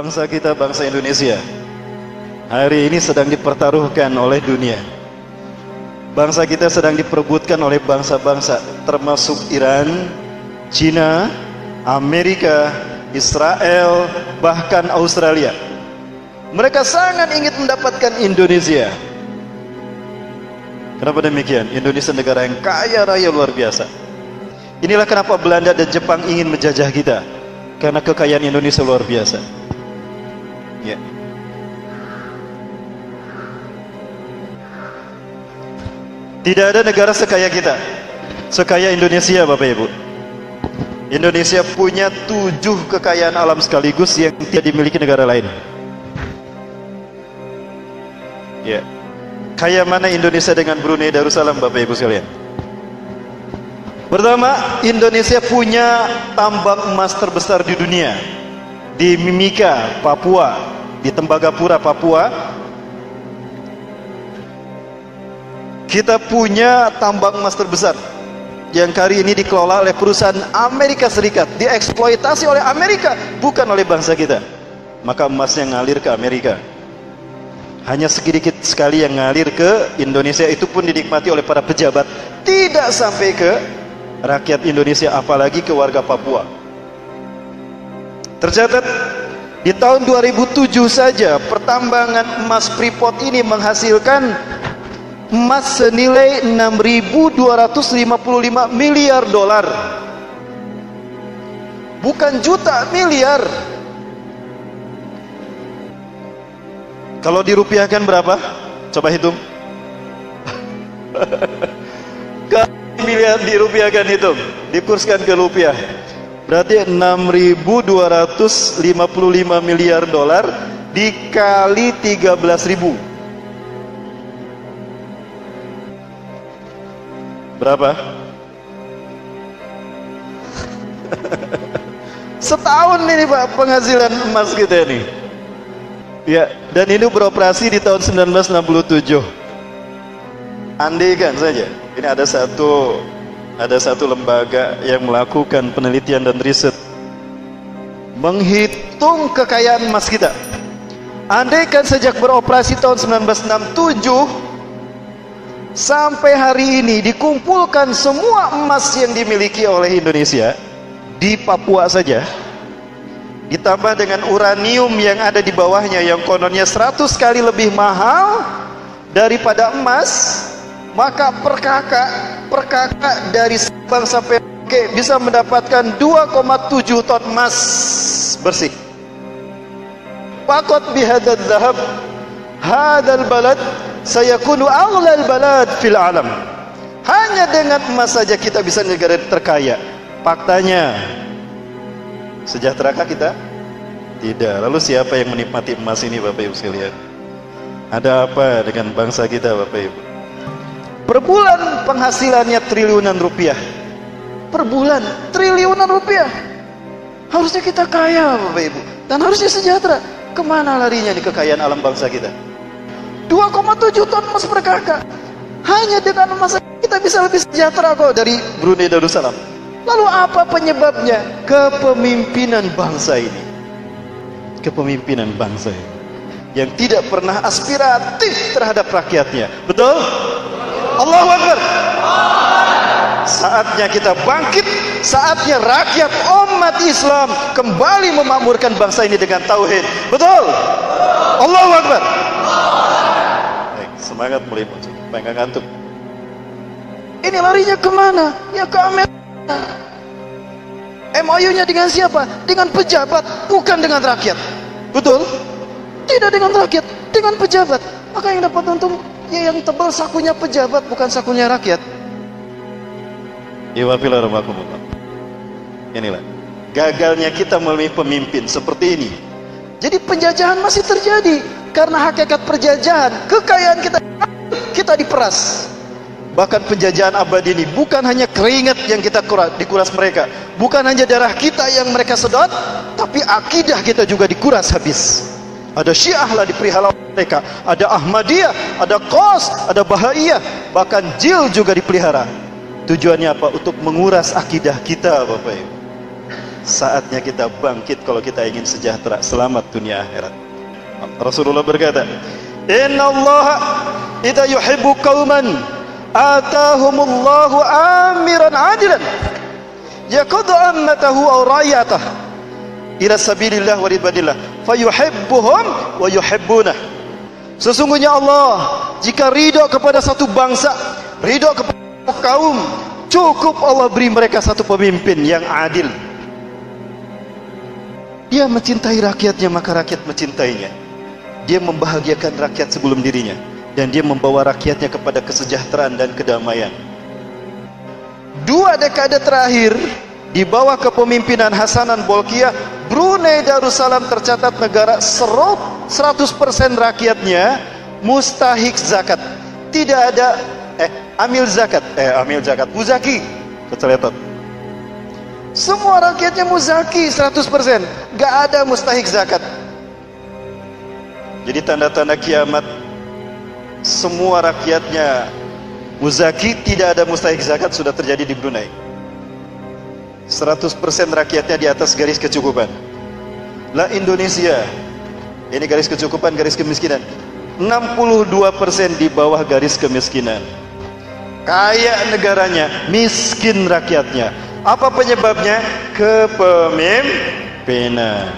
Bangsa kita, bangsa Indonesia, hari ini sedang dipertaruhkan oleh dunia. Bangsa kita sedang diperebutkan oleh bangsa-bangsa, termasuk Iran, Cina, Amerika, Israel, bahkan Australia. Mereka sangat ingin mendapatkan Indonesia. Kenapa demikian? Indonesia negara yang kaya raya luar biasa. Inilah kenapa Belanda dan Jepang ingin menjajah kita, karena kekayaan Indonesia luar biasa. Ya. Tidak ada negara sekaya kita, sekaya Indonesia, Bapak Ibu. Indonesia punya 7 kekayaan alam sekaligus yang tidak dimiliki negara lain. Ya. Kaya mana Indonesia dengan Brunei Darussalam, Bapak Ibu sekalian? Pertama, Indonesia punya tambang emas terbesar di dunia, di Mimika, Papua, di Tembagapura, Papua. Kita punya tambang emas terbesar yang kali ini dikelola oleh perusahaan Amerika Serikat, dieksploitasi oleh Amerika, bukan oleh bangsa kita. Maka emasnya ngalir ke Amerika. Hanya sedikit sekali yang ngalir ke Indonesia, itu pun dinikmati oleh para pejabat, tidak sampai ke rakyat Indonesia, apalagi ke warga Papua. Tercatat di tahun 2007 saja pertambangan emas Freeport ini menghasilkan emas senilai 6.255 miliar dolar. Bukan juta, miliar. Kalau dirupiahkan berapa? Coba hitung. Miliar dirupiahkan, hitung, dikurskan ke rupiah, berarti 6.255 miliar dolar dikali 13.000. Berapa? Setahun ini Pak penghasilan emas kita ini. Ya, dan ini beroperasi di tahun 1967. Andaikan saja, ini ada satu lembaga yang melakukan penelitian dan riset, menghitung kekayaan emas kita. Andaikan sejak beroperasi tahun 1967 sampai hari ini dikumpulkan semua emas yang dimiliki oleh Indonesia di Papua saja, ditambah dengan uranium yang ada di bawahnya yang kononnya 100 kali lebih mahal daripada emas, maka per kakak dari Sabang sampai Merauke bisa mendapatkan 2,7 ton emas bersih. Faqat bihadzal dzahab hadzal balad sayakunu aghlal balad fil alam. Hanya dengan emas saja kita bisa negara terkaya. Faktanya, sejahterakah kita? Tidak. Lalu siapa yang menikmati emas ini, Bapak Ibu sekalian? Ada apa dengan bangsa kita, Bapak Ibu? Per bulan penghasilannya triliunan rupiah. Per bulan triliunan rupiah. Harusnya kita kaya, Bapak Ibu, dan harusnya sejahtera. Kemana larinya nih kekayaan alam bangsa kita? 2,7 ton emas per kakak. Hanya dengan emas kita bisa lebih sejahtera kok dari Brunei Darussalam. Lalu apa penyebabnya? Kepemimpinan bangsa ini. Kepemimpinan bangsa ini yang tidak pernah aspiratif terhadap rakyatnya. Betul? Allahu Akbar. Saatnya kita bangkit, saatnya rakyat umat Islam kembali memakmurkan bangsa ini dengan tauhid. Betul? Allahu Akbar. Baik, semangat mulai muncul, pengen ngantuk. Ini larinya kemana? Ya ke Amerika. MOU-nya dengan siapa? Dengan pejabat, bukan dengan rakyat. Betul? Tidak dengan rakyat, dengan pejabat. Maka yang dapat untung ya yang tebal sakunya pejabat, bukan sakunya rakyat. Inilah gagalnya kita memilih pemimpin seperti ini. Jadi penjajahan masih terjadi karena hakikat penjajahan, kekayaan kita diperas. Bahkan penjajahan abadi ini bukan hanya keringat yang kita dikuras mereka, bukan hanya darah kita yang mereka sedot, tapi akidah kita juga dikuras habis. Ada Syiah lah dipelihara mereka, ada Ahmadiyah, ada Qos, ada Bahaiyah, bahkan Jil juga dipelihara. Tujuannya apa? Untuk menguras akidah kita, Bapak Ibu. Saatnya kita bangkit kalau kita ingin sejahtera, selamat dunia akhirat. Rasulullah berkata, "Inna Allah idza yuhibbu qauman atahumullahu amiran adilan yaqadu ammatahu aw ra'yatahu ila sabilillah wa ridwanillah fayuhibbuhum wa yuhibbunah." Sesungguhnya Allah jika ridho kepada satu bangsa, ridho kepada satu kaum, cukup Allah beri mereka satu pemimpin yang adil. Dia mencintai rakyatnya, maka rakyat mencintainya. Dia membahagiakan rakyat sebelum dirinya, dan dia membawa rakyatnya kepada kesejahteraan dan kedamaian. 2 dekade terakhir di bawah kepemimpinan Hasanan Bolkiah, Brunei Darussalam tercatat negara 100% rakyatnya mustahik zakat. Tidak ada amil zakat, muzaki, keceletot. Semua rakyatnya muzaki 100%, gak ada mustahik zakat. Jadi tanda-tanda kiamat, semua rakyatnya muzaki, tidak ada mustahik zakat, sudah terjadi di Brunei. 100% rakyatnya di atas garis kecukupan. Lah Indonesia, ini garis kecukupan, garis kemiskinan, 62% di bawah garis kemiskinan. Kaya negaranya, miskin rakyatnya. Apa penyebabnya? Kepemimpinan.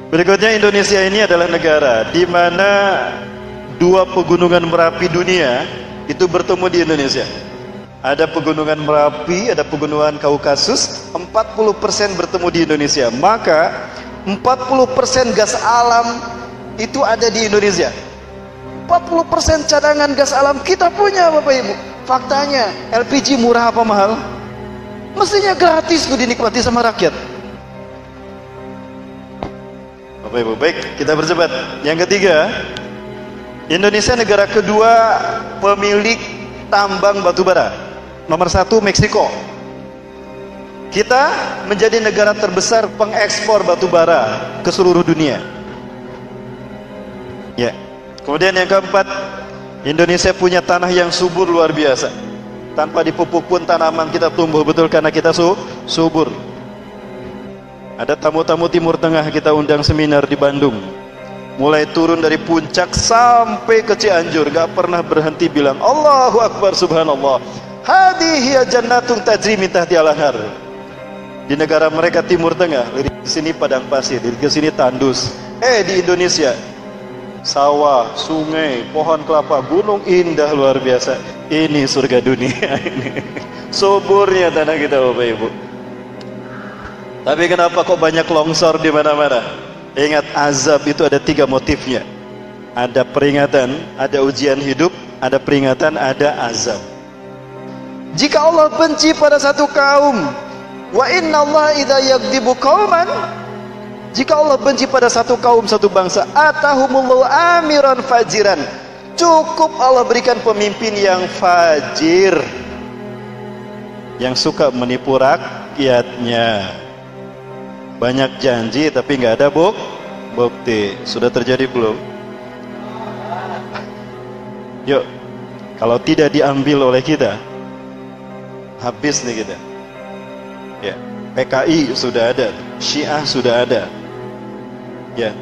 Berikutnya, Indonesia ini adalah negara di mana 2 pegunungan Merapi dunia itu bertemu di Indonesia. Ada pegunungan Merapi, ada pegunungan Kaukasus, 40% bertemu di Indonesia. Maka 40% gas alam itu ada di Indonesia. 40% cadangan gas alam kita punya, Bapak Ibu. Faktanya, LPG murah apa mahal? Mestinya gratis tuh dinikmati sama rakyat. Bapak Ibu, baik, kita berdebat. Yang ketiga, Indonesia negara kedua pemilik tambang batubara. Nomor 1 Meksiko. Kita menjadi negara terbesar pengekspor batubara ke seluruh dunia. Ya. Kemudian yang keempat, Indonesia punya tanah yang subur luar biasa. Tanpa dipupuk pun tanaman kita tumbuh, betul, karena kita subur. Ada tamu-tamu Timur Tengah kita undang seminar di Bandung. Mulai turun dari puncak sampai ke Cianjur, gak pernah berhenti bilang Allahu Akbar, Subhanallah. Hadhihi jannatun tajri min tahtiha al-anhar. Di negara mereka Timur Tengah, lirik ke sini padang pasir, lirik ke sini tandus. Di Indonesia sawah, sungai, pohon kelapa, gunung indah luar biasa. Ini surga dunia ini. Suburnya tanah kita, Bapak Ibu. Tapi kenapa kok banyak longsor di mana-mana? Ingat, azab itu ada 3 motifnya. Ada peringatan, ada ujian hidup, ada peringatan, ada azab. Jika Allah benci pada satu kaum, wa inna Allah idza yaghdibu qauman, jika Allah benci pada satu kaum, satu bangsa, atahumullahu amiran fajiran, cukup Allah berikan pemimpin yang fajir, yang suka menipu rakyatnya, banyak janji tapi nggak ada bukti. Sudah terjadi belum? Yuk, kalau tidak diambil oleh kita, habis nih kita. Ya, PKI sudah ada, Syiah sudah ada, ya,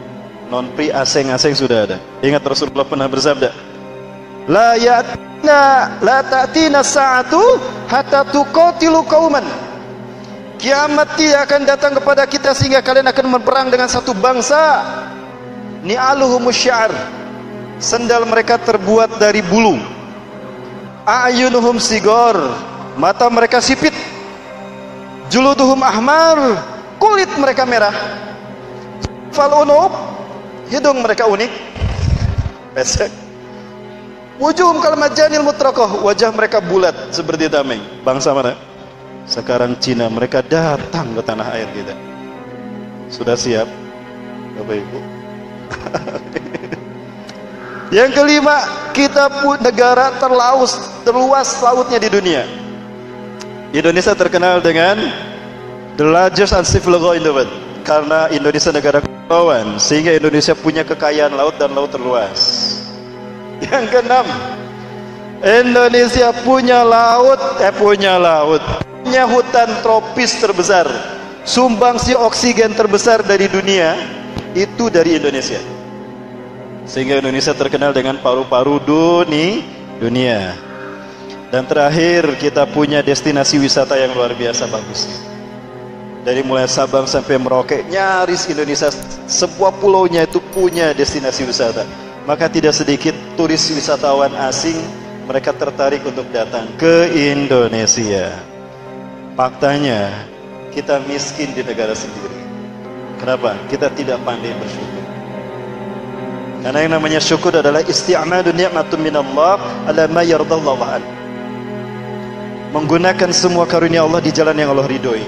non-pri asing-asing sudah ada. Ingat Rasulullah pernah bersabda, la ta'tina sa'atu hatta tuqatilu qauman. Kiamat tidak akan datang kepada kita sehingga kalian akan berperang dengan satu bangsa. Ni'aluhumus syi'ar, sendal mereka terbuat dari bulu. A'yunuhum sigor, mata mereka sipit. Juluduhum ahmar, kulit mereka merah. Fal'unub, hidung mereka unik, pesek. Wujuhum kalmajanil mutrakoh, wajah mereka bulat seperti tameng. Bangsa mana? Sekarang Cina. Mereka datang ke tanah air kita. Sudah siap, Bapak Ibu? Yang kelima, kita pun negara terluas lautnya di dunia. Indonesia terkenal dengan the largest uncivil law in the world, karena Indonesia negara kepulauan, sehingga Indonesia punya kekayaan laut dan laut terluas. Yang keenam, Indonesia punya hutan tropis terbesar, Sumbangsi oksigen terbesar dari dunia itu dari Indonesia. Sehingga Indonesia terkenal dengan paru-paru dunia. Dan terakhir, kita punya destinasi wisata yang luar biasa bagus. Dari mulai Sabang sampai Merauke, nyaris Indonesia sebuah pulaunya itu punya destinasi wisata. Maka tidak sedikit turis wisatawan asing, mereka tertarik untuk datang ke Indonesia. Faktanya, kita miskin di negara sendiri. Kenapa? Kita tidak pandai bersyukur. Karena yang namanya syukur adalah isti'madu ni'matun minallah ala ma yardallahu an. Menggunakan semua karunia Allah di jalan yang Allah ridhoi.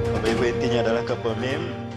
Bapak Ibu, intinya adalah kepemimpinan